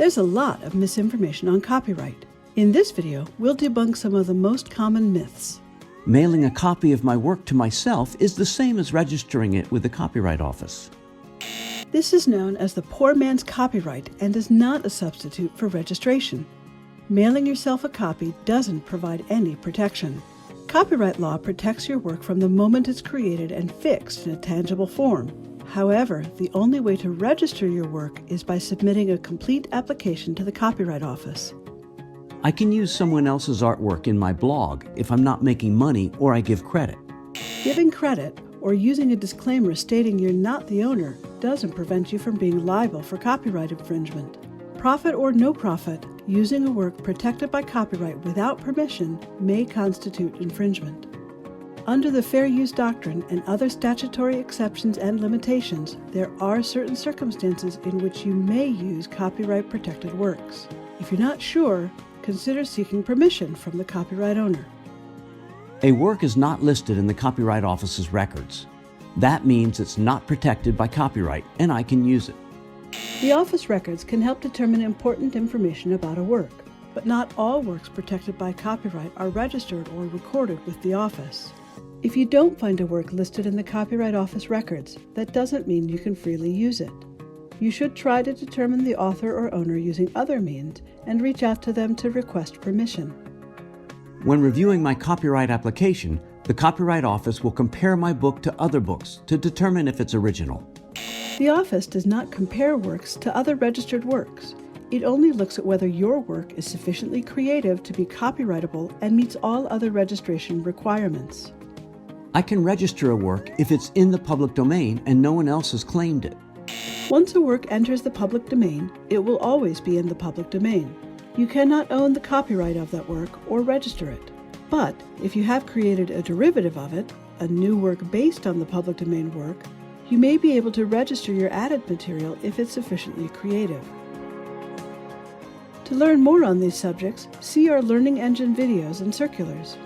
There's a lot of misinformation on copyright. In this video, we'll debunk some of the most common myths. Mailing a copy of my work to myself is the same as registering it with the Copyright Office. This is known as the poor man's copyright and is not a substitute for registration. Mailing yourself a copy doesn't provide any protection. Copyright law protects your work from the moment it's created and fixed in a tangible form. However, the only way to register your work is by submitting a complete application to the Copyright Office. I can use someone else's artwork in my blog if I'm not making money or I give credit. Giving credit or using a disclaimer stating you're not the owner doesn't prevent you from being liable for copyright infringement. Profit or no profit, using a work protected by copyright without permission may constitute infringement. Under the Fair Use Doctrine and other statutory exceptions and limitations, there are certain circumstances in which you may use copyright-protected works. If you're not sure, consider seeking permission from the copyright owner. A work is not listed in the Copyright Office's records. That means it's not protected by copyright, and I can use it. The office records can help determine important information about a work, but not all works protected by copyright are registered or recorded with the office. If you don't find a work listed in the Copyright Office records, that doesn't mean you can freely use it. You should try to determine the author or owner using other means and reach out to them to request permission. When reviewing my copyright application, the Copyright Office will compare my book to other books to determine if it's original. The office does not compare works to other registered works. It only looks at whether your work is sufficiently creative to be copyrightable and meets all other registration requirements. I can register a work if it's in the public domain and no one else has claimed it. Once a work enters the public domain, it will always be in the public domain. You cannot own the copyright of that work or register it. But if you have created a derivative of it, a new work based on the public domain work, you may be able to register your added material if it's sufficiently creative. To learn more on these subjects, see our Learning Engine videos and circulars.